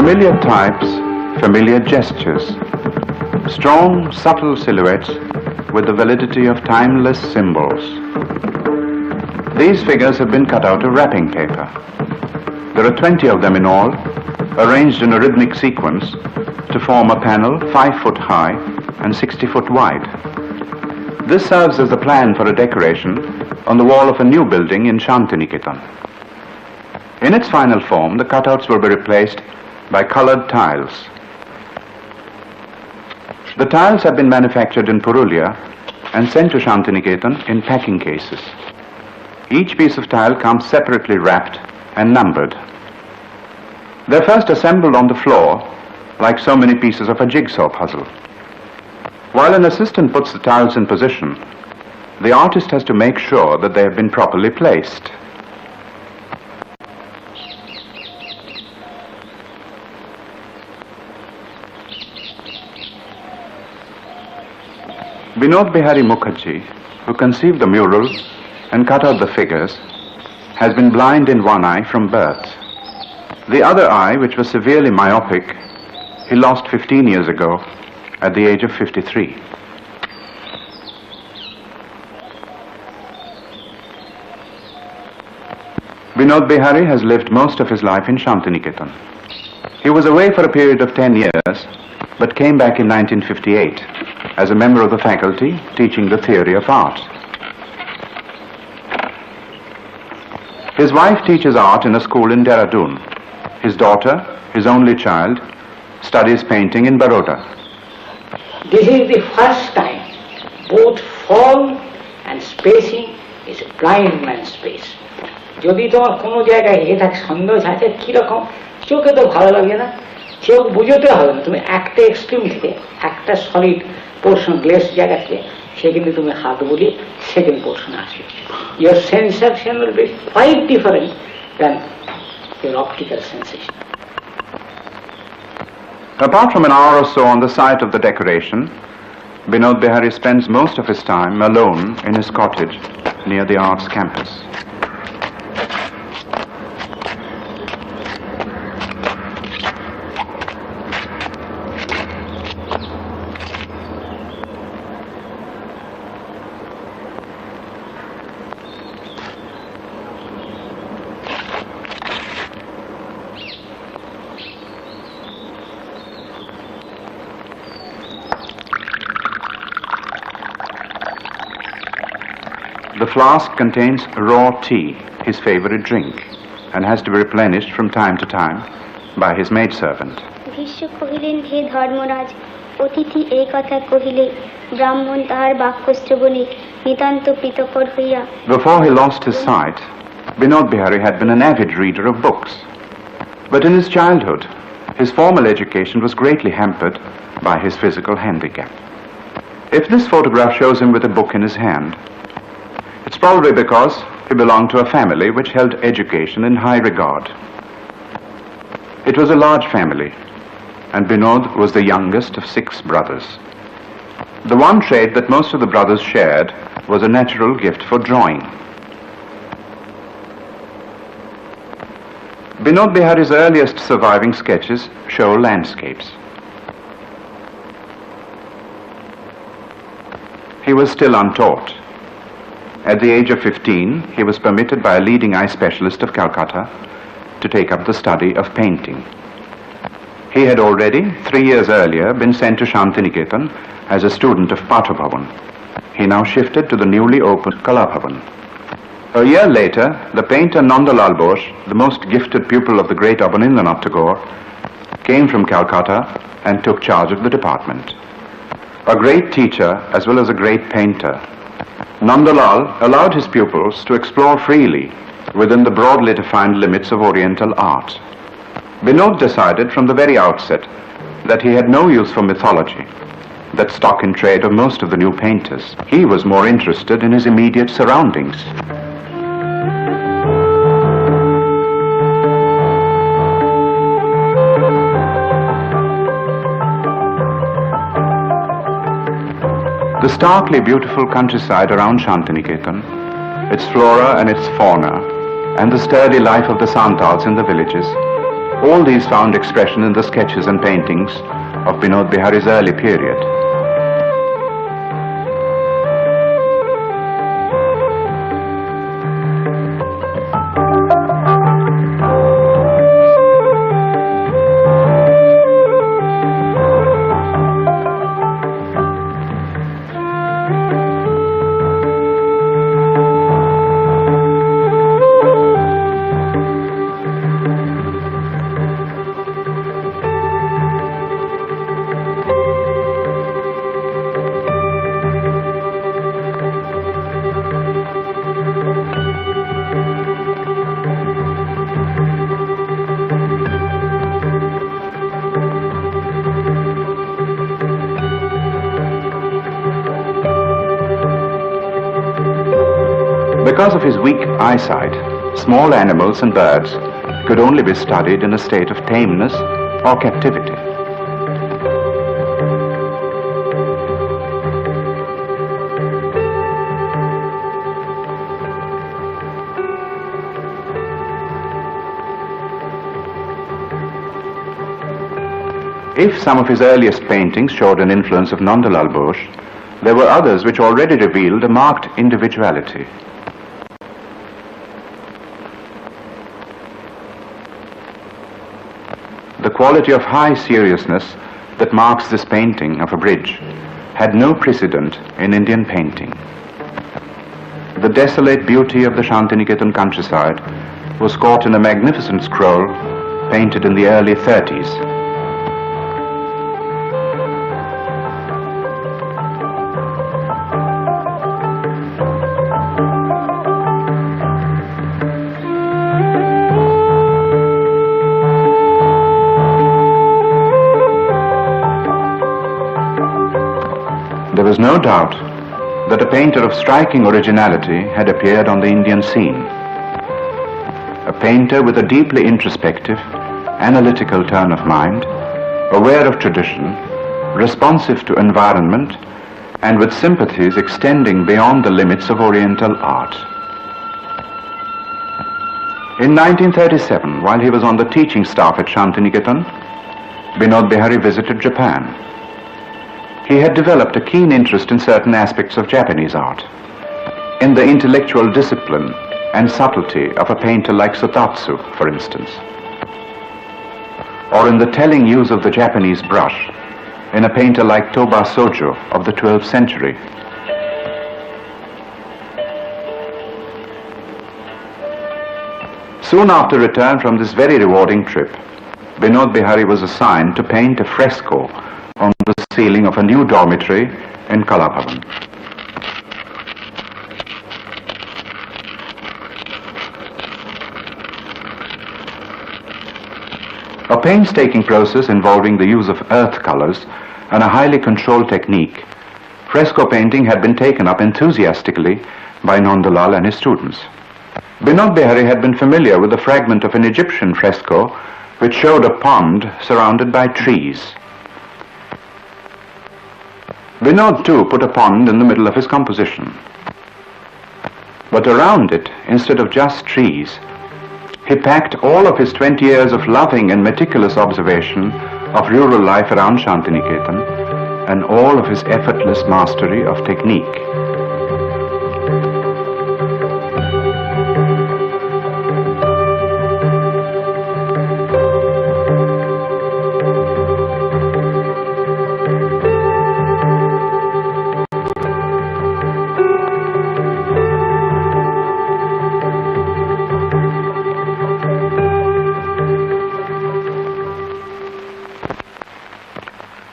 Familiar types, familiar gestures, strong, subtle silhouettes with the validity of timeless symbols. These figures have been cut out of wrapping paper. There are 20 of them in all, arranged in a rhythmic sequence to form a panel 5 foot high and 60 foot wide. This serves as the plan for a decoration on the wall of a new building in Shantiniketan. In its final form, the cutouts will be replaced by colored tiles. The tiles have been manufactured in Purulia and sent to Shantiniketan in packing cases. Each piece of tile comes separately wrapped and numbered. They're first assembled on the floor like so many pieces of a jigsaw puzzle. While an assistant puts the tiles in position, the artist has to make sure that they have been properly placed. Vinod Bihari Mukherjee, who conceived the mural and cut out the figures, has been blind in one eye from birth. The other eye, which was severely myopic, he lost 15 years ago at the age of 53. Vinod Bihari has lived most of his life in Shantiniketan. He was away for a period of 10 years, but came back in 1958 as a member of the faculty teaching the theory of art. His wife teaches art in a school in Dehradun. His daughter, his only child, studies painting in Baroda. This is the first time both form and spacing is a blind man's space. যদি তোমার কোনো জায়গায় থাকে সন্দেহ আছে কিরকম চোখে তো ভালো লাগে না, চোখ বুঝতে হবে না, তুমি একটা এক্সট্রিম থেকে একটা সলিড পোর্শন গ্লেস জায়গা থেকে সেখানে তুমি হাত বুলিয়ে সেকেন্ড পোর্শনে আসবে। Your sensation will be quite different than your optical sensation. Apart from an hour or so on the site of the decoration, Vinod Bihari spends most of his time alone in his cottage near the arts campus. The flask contains raw tea, his favorite drink, and has to be replenished from time to time by his maidservant. Before he lost his sight, Vinod Bihari had been an avid reader of books. But in his childhood, his formal education was greatly hampered by his physical handicap. If this photograph shows him with a book in his hand, it's probably because he belonged to a family which held education in high regard. It was a large family, and Vinod was the youngest of 6 brothers. The one trait that most of the brothers shared was a natural gift for drawing. Vinod Bihari's earliest surviving sketches show landscapes. He was still untaught. At the age of 15, he was permitted by a leading eye specialist of Calcutta to take up the study of painting. He had already, 3 years earlier, been sent to Shantiniketan as a student of Pathabhavan. He now shifted to the newly opened Kalabhavan. A year later, the painter Nandalal Bose, the most gifted pupil of the great Abanindranath Tagore, came from Calcutta and took charge of the department. A great teacher as well as a great painter, Nandalal allowed his pupils to explore freely within the broadly defined limits of Oriental art. Vinod decided from the very outset that he had no use for mythology, that stock in trade of most of the new painters. He was more interested in his immediate surroundings. The starkly beautiful countryside around Shantiniketan, its flora and its fauna, and the sturdy life of the Santals in the villages All these found expression in the sketches and paintings of Binod Bihari's early period. Because of his weak eyesight, small animals and birds could only be studied in a state of tameness or captivity. If some of his earliest paintings showed an influence of Nandalal Bose, there were others which already revealed a marked individuality. The quality of high seriousness that marks this painting of a bridge had no precedent in Indian painting. The desolate beauty of the Shantiniketan countryside was caught in a magnificent scroll painted in the early 30s. There was no doubt that a painter of striking originality had appeared on the Indian scene. A painter with a deeply introspective, analytical turn of mind, aware of tradition, responsive to environment, and with sympathies extending beyond the limits of Oriental art. In 1937, while he was on the teaching staff at Shantiniketan, Binod Bihari visited Japan. He had developed a keen interest in certain aspects of Japanese art, in the intellectual discipline and subtlety of a painter like Sotatsu, for instance, or in the telling use of the Japanese brush in a painter like Toba Sojo of the 12th century. Soon after return from this very rewarding trip, Binod Bihari was assigned to paint a fresco on the ceiling of a new dormitory in Kala Bhavan. A painstaking process involving the use of earth colors and a highly controlled technique, fresco painting had been taken up enthusiastically by Nandalal and his students. Binod Bihari had been familiar with the fragment of an Egyptian fresco which showed a pond surrounded by trees. Binod too put a pond in the middle of his composition. But around it, instead of just trees, he packed all of his 20 years of loving and meticulous observation of rural life around Shantiniketan and all of his effortless mastery of technique.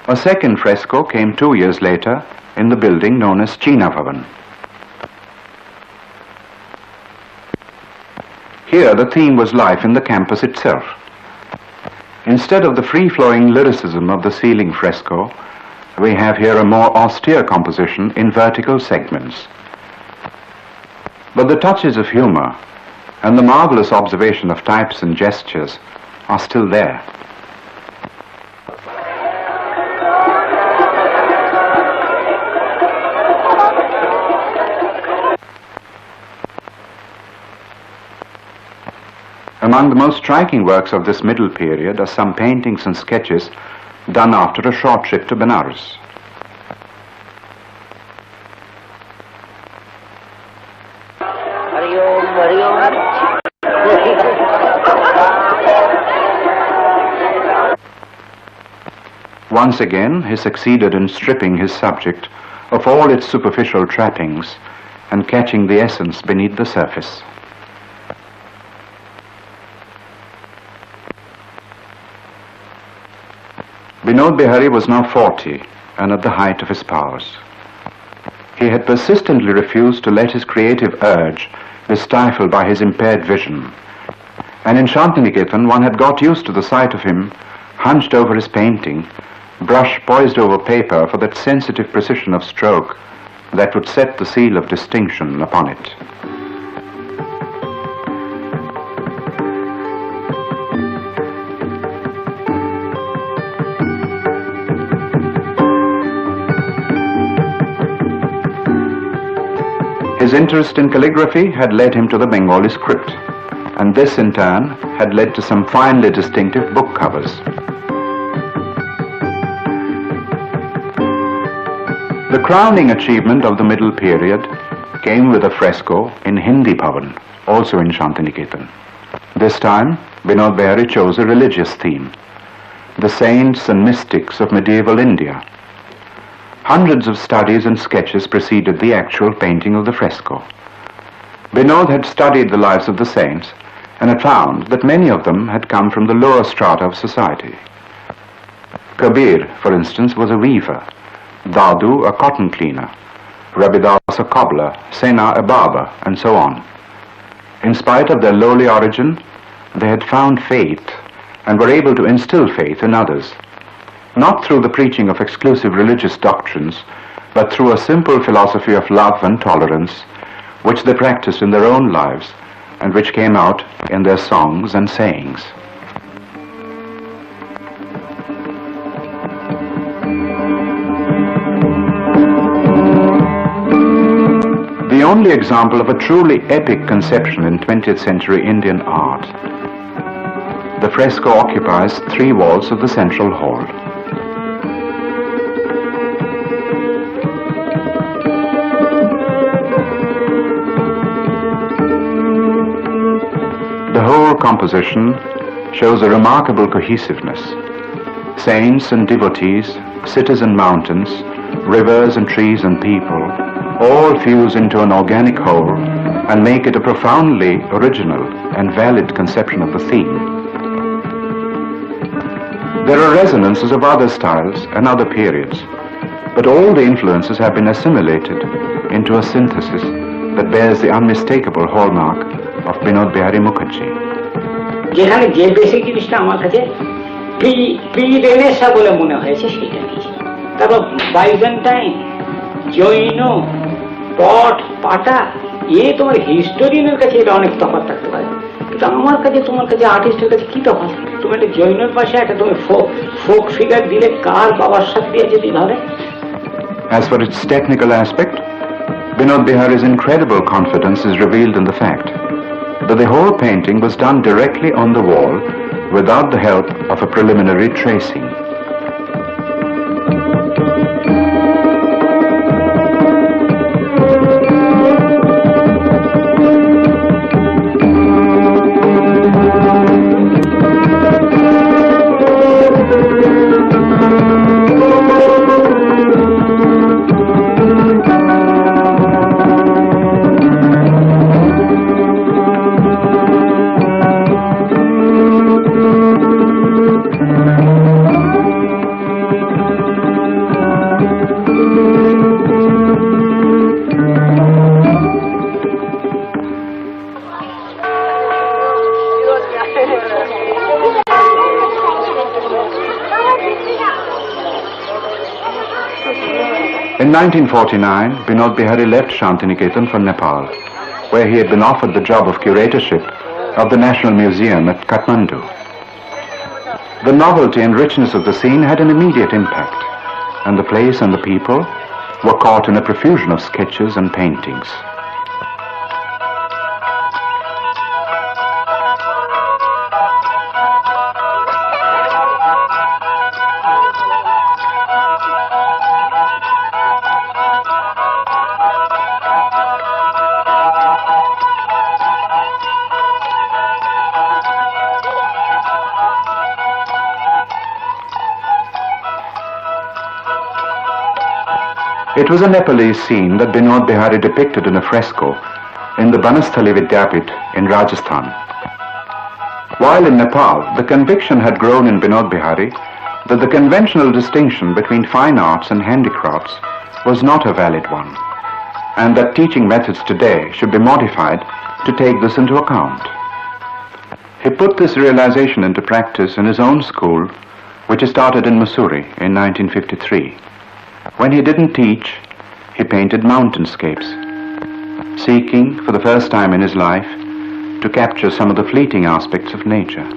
A second fresco came 2 years later in the building known as China Bhavan. Here the theme was life in the campus itself. Instead of the free-flowing lyricism of the ceiling fresco, we have here a more austere composition in vertical segments. But the touches of humor and the marvelous observation of types and gestures are still there. A Among the most striking works of this middle period are some paintings and sketches done after a short trip to Benares. Once again, he succeeded in stripping his subject of all its superficial trappings and catching the essence beneath the surface. Vinod Bihari was now 40 and at the height of his powers. He had persistently refused to let his creative urge be stifled by his impaired vision, and in Shantiniketan one had got used to the sight of him hunched over his painting, brush poised over paper for that sensitive precision of stroke that would set the seal of distinction upon it. His interest in calligraphy had led him to the Bengali script, and this in turn had led to some finely distinctive book covers. The crowning achievement of the middle period came with a fresco in Hindi Bhavan, also in Shantiniketan. This time, Vinod Bihari chose a religious theme, the saints and mystics of medieval India. Hundreds of studies and sketches preceded the actual painting of the fresco. Vinod had studied the lives of the saints and had found that many of them had come from the lower strata of society. Kabir, for instance, was a weaver, Dadu a cotton cleaner, Rabidas a cobbler, Sena a barber, and so on. In spite of their lowly origin, they had found faith and were able to instill faith in others, not through the preaching of exclusive religious doctrines, but through a simple philosophy of love and tolerance, which they practiced in their own lives and which came out in their songs and sayings. The only example of a truly epic conception in 20th century Indian art, the fresco occupies 3 walls of the central hall. The whole composition shows a remarkable cohesiveness. Saints and devotees, cities and mountains, rivers and trees and people, all fuse into an organic whole and make it a profoundly original and valid conception of the theme. There are resonances of other styles and other periods, but all the influences have been assimilated into a synthesis that bears the unmistakable hallmark of Vinod Bihari Mukherjee. যেখানে যে basic জিনিসটা আমার কাছে pre-renaissance বলে মনে হয়েছে সেটা নিয়েছি। তারপর বাইজেন্টাইন, জৈন, পট, পাটা, তোমার হিস্টোরিয়ানের কাছে এটা অনেক তফাৎ থাকতে পারে, কিন্তু আমার কাছে তোমার কাছে আর্টিস্টের কাছে কি তফাৎ? তুমি একটা জৈনের পাশে একটা তুমি ফোক ফিগার দিলে কার বাবার সাথে দিয়ে যদি ধরে। As for its technical aspect, Vinod Bihari's incredible confidence is revealed in the fact that the whole painting was done directly on the wall without the help of a preliminary tracing. In 1949, Vinod Bihari left Shantiniketan for Nepal, where he had been offered the job of curatorship of the National Museum at Kathmandu. The novelty and richness of the scene had an immediate impact, and the place and the people were caught in a profusion of sketches and paintings. It was a Nepalese scene that Binod Bihari depicted in a fresco in the Banasthali Vidyapit in Rajasthan. While in Nepal, the conviction had grown in Binod Bihari that the conventional distinction between fine arts and handicrafts was not a valid one, and that teaching methods today should be modified to take this into account. He put this realization into practice in his own school, which he started in Mussoorie in 1953. When he didn't teach, he painted mountainscapes, seeking for the first time in his life to capture some of the fleeting aspects of nature.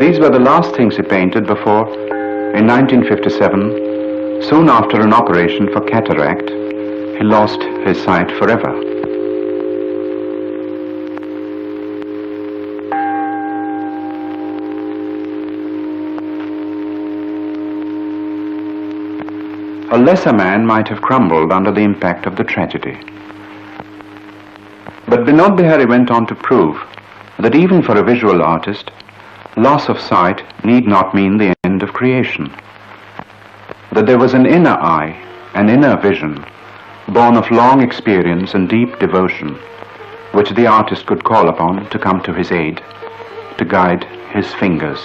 These were the last things he painted before, in 1957, soon after an operation for cataract, he lost his sight forever. A lesser man might have crumbled under the impact of the tragedy. But Binod Bihari went on to prove that even for a visual artist, loss of sight need not mean the end of creation. That there was an inner eye, an inner vision, born of long experience and deep devotion, which the artist could call upon to come to his aid, to guide his fingers.